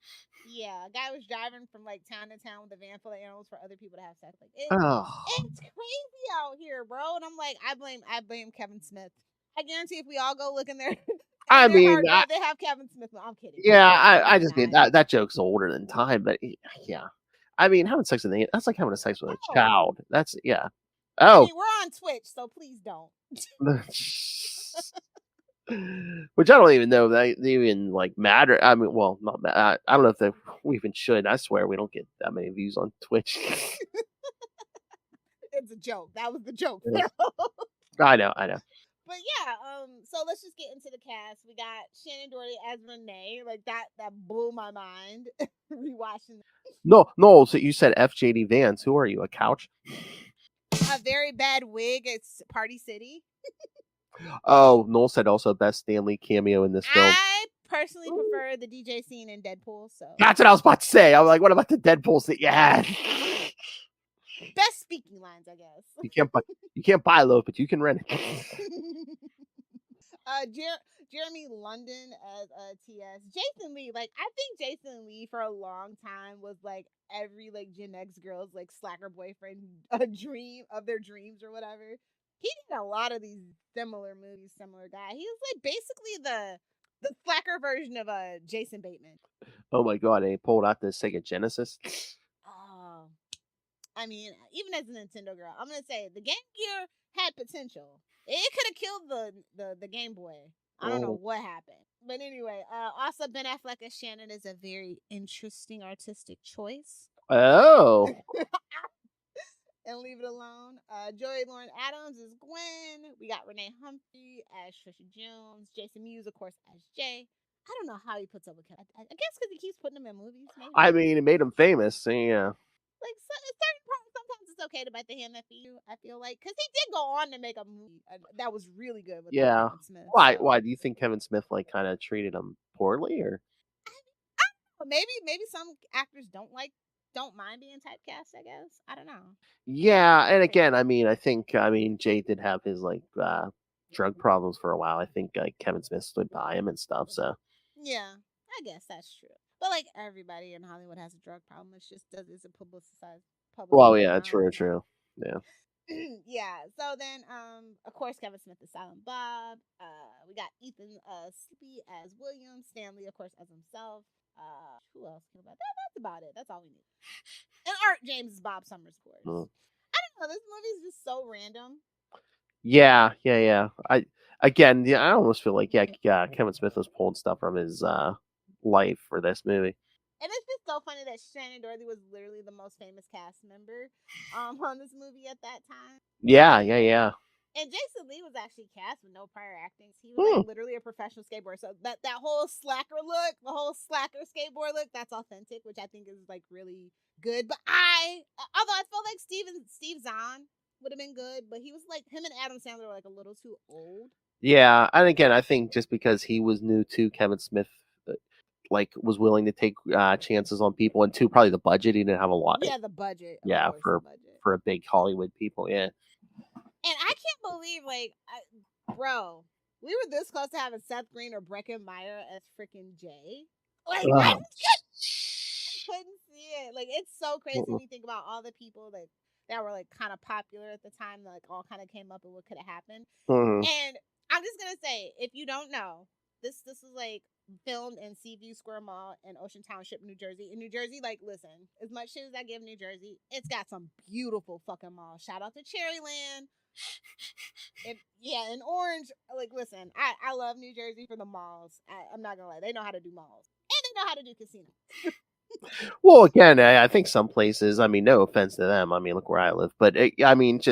B: yeah, a guy was driving from like town to town with a van full of animals for other people to have sex. Like
A: Oh,
B: it's crazy out here, bro. And I'm like, I blame Kevin Smith. I guarantee if we all go look in their
A: I
B: in their
A: mean,
B: hard drive, they have Kevin Smith. I'm kidding.
A: yeah,
B: Absolutely
A: I just mean
B: not.
A: that joke's older than time, but yeah, I mean having sex with that's like having sex with a
B: No.
A: child. That's yeah.
B: I
A: Oh,
B: mean, we're on Twitch, so please don't.
A: which I don't even know that they even like matter. I mean, well, not I don't know if we even should. I swear we don't get that many views on Twitch.
B: It's a joke. That was the joke.
A: I know.
B: But yeah, so let's just get into the cast. We got Shannon Doherty as Renee. Like that blew my mind rewatching.
A: No. So you said FJD Vance. Who are you? A couch?
B: A very bad wig. It's Party City.
A: Oh, Noel said also best Stanley cameo in this film.
B: I personally prefer the DJ scene in Deadpool. So
A: That's what I was about to say. I was like, what about the Deadpool that you had?
B: Best speaking lines, I guess.
A: You can't buy loaf, but you can rent it.
B: Jeremy London as TS. Jason Lee, like I think Jason Lee for a long time was like every like Gen X girl's like slacker boyfriend, a dream of their dreams or whatever. He did a lot of these similar movies, similar guy. He was like basically the slacker version of Jason Bateman.
A: Oh my god, they pulled out the Sega Genesis.
B: Oh, I mean, even as a Nintendo girl, I'm gonna say the Game Gear had potential. It could have killed the Game Boy. I don't know what happened. But anyway, also Ben Affleck as Shannon is a very interesting artistic choice.
A: Oh.
B: And leave it alone. Joey Lauren Adams is Gwen. We got Renee Humphrey as Trisha Jones. Jason Mewes, of course, as Jay. I don't know how he puts up with Kevin. I guess because he keeps putting him in movies. Maybe.
A: I mean, it made him famous. So yeah.
B: Like certain parts, sometimes it's okay to bite the hand that feeds you. I feel like because he did go on to make a movie that was really good with
A: Yeah.
B: Kevin Smith.
A: Why?
B: So.
A: Why do you think Kevin Smith like kind of treated him poorly, or?
B: I don't know. Maybe some actors don't mind being typecast. I guess I don't know.
A: Yeah, and again, I think Jay did have his like drug problems for a while. I think like Kevin Smith stood by him and stuff. So
B: yeah, I guess that's true. But like everybody in Hollywood has a drug problem. It's just isn't publicized.
A: Well, yeah, true. Yeah.
B: Yeah. So then, of course, Kevin Smith is Silent Bob. We got Ethan Sleepy as William. Stanley, of course, as himself. Who else came about that? That's about it. That's all we need. And Art James is Bob Summers, of course. I don't know. This movie is just so random.
A: Yeah. I almost feel like Kevin Smith was pulling stuff from his life for this movie.
B: And it's just so funny that Shannon Doherty was literally the most famous cast member on this movie at that time.
A: Yeah.
B: And Jason Lee was actually cast with no prior acting. He was like literally a professional skateboarder. So that whole slacker look, the whole slacker skateboard look, that's authentic, which I think is like really good. But although I felt like Steve Zahn would have been good, but he was like, him and Adam Sandler were like a little too old.
A: Yeah, and again, I think just because he was new to Kevin Smith, like was willing to take chances on people, and two, probably the budget. He didn't have a lot.
B: Yeah, the budget.
A: Yeah, for a big Hollywood people. Yeah.
B: And I can't believe, like, bro, we were this close to having Seth Green or Breckin Meyer as freaking Jay. Like, I couldn't see it. Like, it's so crazy when you think about all the people that were like kind of popular at the time, that like all kind of came up and what could have happened. And I'm just gonna say, if you don't know, this is like filmed in Seaview Square Mall in Ocean Township, New Jersey. In New Jersey, like, listen, as much shit as I give New Jersey, it's got some beautiful fucking malls. Shout out to Cherryland. In Orange, like, listen, I love New Jersey for the malls. I'm not gonna lie, they know how to do malls, and they know how to do casinos.
A: Well, again, I think some places, I mean, no offense to them, I mean, look where I live, but I think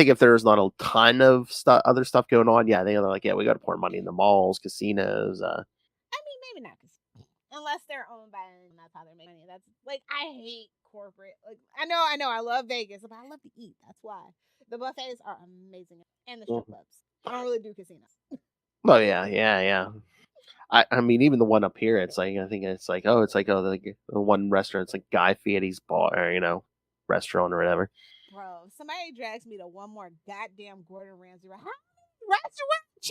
A: if there's not a ton of other stuff going on, yeah, they're like, yeah, we got to pour money in the malls, casinos.
B: I mean, maybe not casinos. unless they're owned by, and that's how they're making money. That's like, I hate corporate. Like, I know, I love Vegas, but I love to eat. That's why the buffets are amazing, and the strip clubs. I don't really do casinos.
A: Oh yeah. I mean, even the one up here, it's like, I think it's like, the one restaurant, it's like Guy Fieri's bar, or, restaurant or whatever.
B: Bro, somebody drags me to one more goddamn Gordon Ramsay. How many restaurants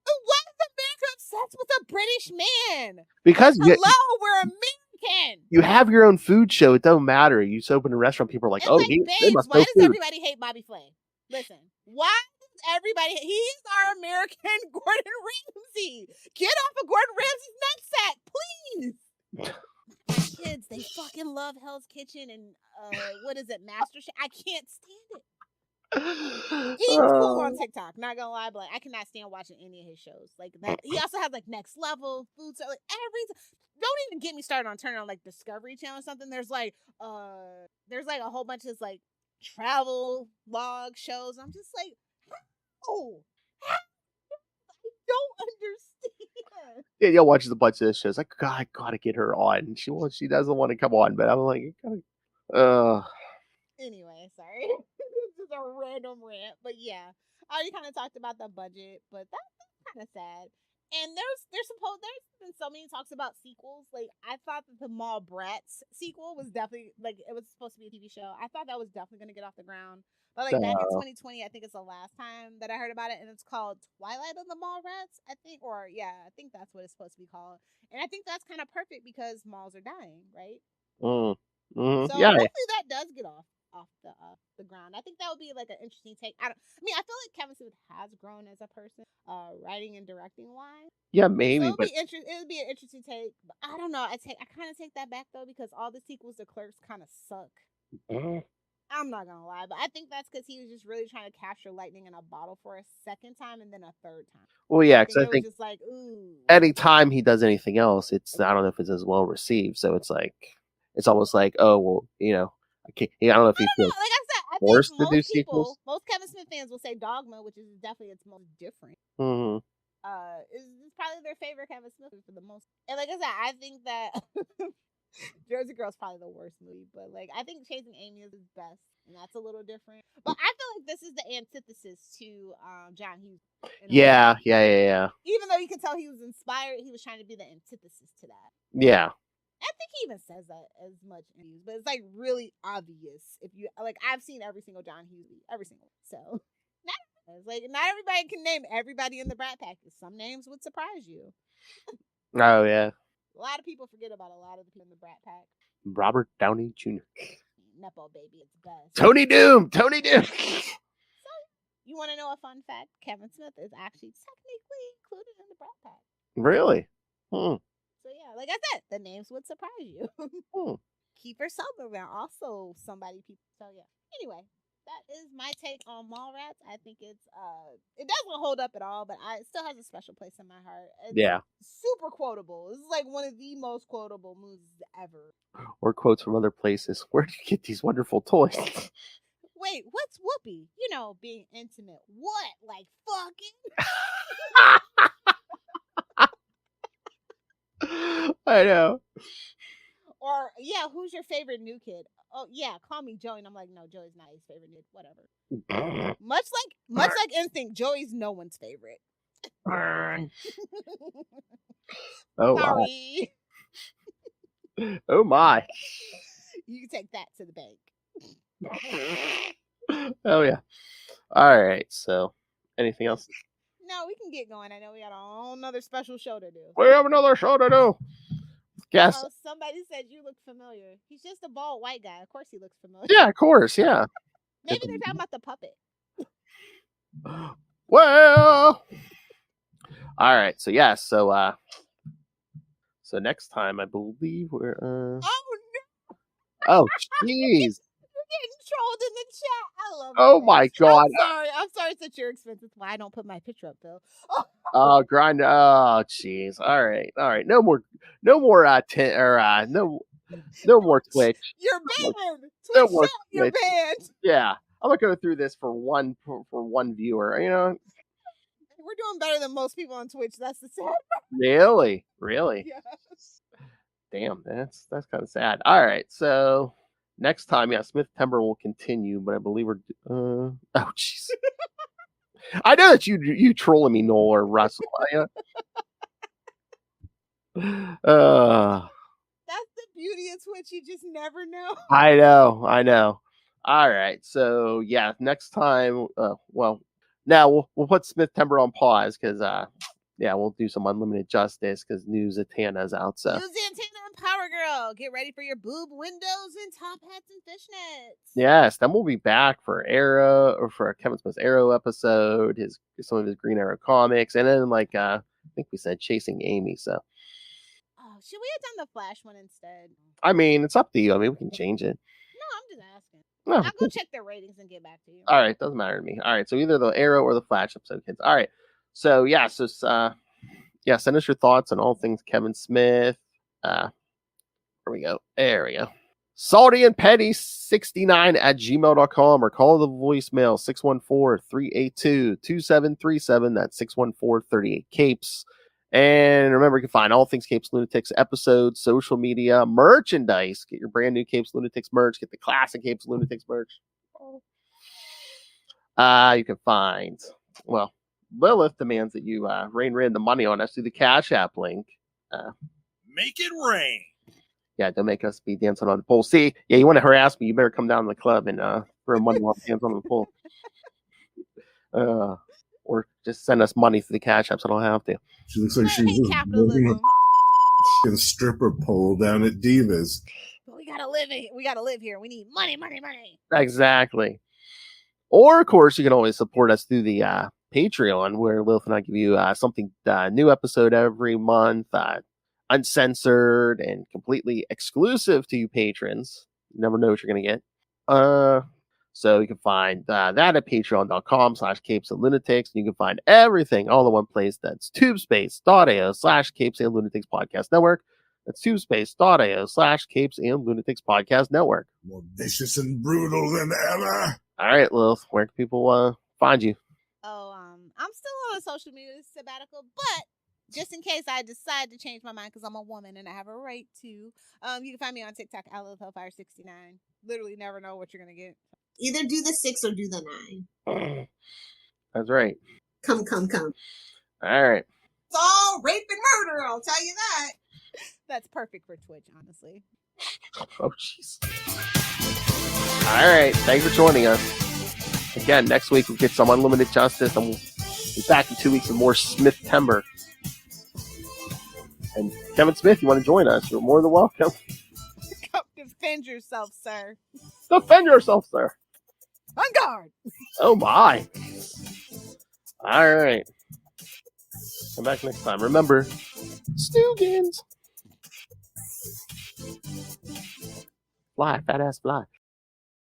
B: why is America obsessed with a British man?
A: Because
B: hello, we're American.
A: You have your own food show. It don't matter. You just open a restaurant, people are like,
B: it's
A: oh,
B: like,
A: they must
B: why
A: know
B: does
A: food.
B: Everybody hate Bobby Flay? Listen, why does everybody? He's our American Gordon Ramsay. Get off of Gordon Ramsay's nutsack, please. Kids, they fucking love Hell's Kitchen and what is it, MasterChef? I can't stand it. He's cool on TikTok, not gonna lie, but like, I cannot stand watching any of his shows. Like that, he also has like Next Level, Food, so like don't even get me started on turning on like Discovery Channel or something. There's like a whole bunch of like travel log shows. I'm just like, how? I don't understand.
A: Yeah, you'll watch a bunch of this shows. Like, God, I gotta get her on. She doesn't want to come on, but I'm like,
B: Anyway, sorry. This is a random rant, but yeah, I already kind of talked about the budget, but that's kind of sad. And there's been so many talks about sequels. Like, I thought that the Mallrats sequel was definitely, like, it was supposed to be a TV show. I thought that was definitely going to get off the ground. But like back in 2020, I think it's the last time that I heard about it, and it's called Twilight of the Mallrats, I think, or yeah, I think that's what it's supposed to be called. And I think that's kind of perfect because malls are dying, right? So
A: yeah,
B: hopefully that does get off the ground. I think that would be like an interesting take. I feel like Kevin Smith has grown as a person, writing and directing wise.
A: Yeah, maybe.
B: So it would be an interesting take. But I don't know. I kind of take that back though, because all the sequels to Clerks kind of suck. I'm not gonna lie, but I think that's because he was just really trying to capture lightning in a bottle for a second time and then a third time.
A: Well, yeah, because I think
B: just like, ooh.
A: Anytime he does anything else, I don't know if it's as well received. So it's like, it's almost like, oh well, I don't know if he feels.
B: Like I said, I
A: forced
B: think
A: to do sequels.
B: most Kevin Smith fans will say Dogma, which is definitely its most different. Is probably their favorite Kevin Smith for the most. And like I said, I think that Jersey Girl's probably the worst movie, but like I think Chasing Amy is his best, and that's a little different. But I feel like this is the antithesis to John Hughes.
A: Yeah.
B: Even though you can tell he was inspired, he was trying to be the antithesis to that.
A: Yeah.
B: I think he even says that as much in Hughes, but it's like really obvious if you like. I've seen every single John Hughes, every single one. So not everybody can name everybody in the Brat Pack. Some names would surprise you.
A: Oh yeah.
B: A lot of people forget about a lot of the people in the Brat Pack.
A: Robert Downey Jr.
B: Nepo baby, it's best.
A: Tony Doom. So,
B: you want to know a fun fact? Kevin Smith is actually technically included in the Brat Pack.
A: Really?
B: So yeah, like I said, the names would surprise you. Kiefer Sutherland, also somebody people. So yeah. Anyway, that is my take on Mallrats. I think it doesn't hold up at all, but it still has a special place in my heart. It's super quotable. This is like one of the most quotable movies ever.
A: Or quotes from other places. Where do you get these wonderful toys?
B: Wait, what's Whoopi? Being intimate. What? Like fucking?
A: I know.
B: Or yeah, who's your favorite new kid? Oh yeah, call me Joey. And I'm like, no, Joey's not his favorite new. Whatever. much like Instinct, Joey's no one's favorite.
A: Oh
B: sorry.
A: My. Oh my.
B: You can take that to the bank.
A: Oh yeah. All right. So, anything else?
B: No, we can get going. I know we got a whole another special show to do.
A: We have another show to do. Guess.
B: Oh, somebody said you look familiar. He's just a bald white guy. Of course he looks familiar.
A: Yeah, of course. Yeah.
B: Maybe they're talking about the puppet.
A: Well. All right. So yeah. So next time I believe we're.
B: Oh no.
A: Oh jeez.
B: Getting trolled in the chat. I love it.
A: Oh my god.
B: I'm sorry it's at your expense. That's why I don't put my picture up, Phil.
A: Oh, grind. Oh, jeez. All right. No more no more Twitch.
B: You're banned.
A: No more
B: you're banned.
A: Yeah. I'm gonna go through this for one viewer,
B: We're doing better than most people on Twitch. That's the sad part.
A: Really?
B: Yes.
A: Damn, that's kind of sad. All right, so next time, yeah, Smith Timber will continue, but I believe we're. Oh, jeez. I know that you trolling me, Noel or Russell.
B: That's the beauty of Twitch. You just never know.
A: I know. All right, so yeah, next time. Well, now we'll put Smith Timber on pause because yeah, we'll do some Unlimited Justice because News Atana's out. So
B: Use Antenna and Power Girl. Get ready for your boob windows and top hats and fishnets.
A: yes, then we'll be back for Arrow or for Kevin Smith's Arrow episode, some of his Green Arrow comics, and then like I think we said Chasing Amy. So
B: should we have done the Flash one instead?
A: I mean, it's up to you. I mean, we can change it.
B: No, I'm just asking.
A: No.
B: I'll go check their ratings and get back to you.
A: All right, doesn't matter to me. All right, so either the Arrow or the Flash episode, kids. All right, so yeah, send us your thoughts on all things Kevin Smith. There we go. Salty and Petty 69 at gmail.com or call the voicemail 614-382-2737. That's 614-38-CAPES. And remember, you can find all things Capes Lunatics episodes, social media, merchandise. Get your brand new Capes Lunatics merch. Get the classic Capes Lunatics merch. You can find, well, Lilith demands that you rain the money on us through the Cash App link.
C: Make it rain.
A: Yeah, don't make us be dancing on the pole. See, yeah, you want to harass me, you better come down to the club and throw money while dancing on the pole. Or just send us money through the Cash App so I don't have to.
D: She looks like she's just
B: capitalism.
D: a stripper pole down at Divas.
B: But we gotta live here. We need money.
A: Exactly. Or, of course, you can always support us through the Patreon, where Lilith and I give you something new episode every month, uncensored and completely exclusive to you patrons. You never know what you're going to get. So you can find that at patreon.com/CapesandLunatics. And you can find everything all in one place. That's tubespace.io/CapesandLunatics Podcast Network. That's tubespace.io/Capes and Lunatics Podcast Network.
D: More vicious and brutal than ever.
A: All right, Lilith, where can people find you?
B: Oh, I'm still on a social media sabbatical, but just in case I decide to change my mind because I'm a woman and I have a right to, you can find me on TikTok, @LilithHellfire69. Literally never know what you're going to get.
E: Either do the 6 or do the 9.
A: That's right.
E: Come.
A: All right.
E: It's all rape and murder, I'll tell you that.
B: That's perfect for Twitch, honestly.
A: Oh, jeez. All right. Thanks for joining us. Again, next week we'll get some Unlimited Justice, and we'll be back in 2 weeks with more Smith Timber. And Kevin Smith, you want to join us? You're more than welcome.
B: Defend yourself, sir.
A: Defend yourself, sir.
B: On guard.
A: Oh, my. All right. Come back next time. Remember, Stugans. Fly, fat ass fly.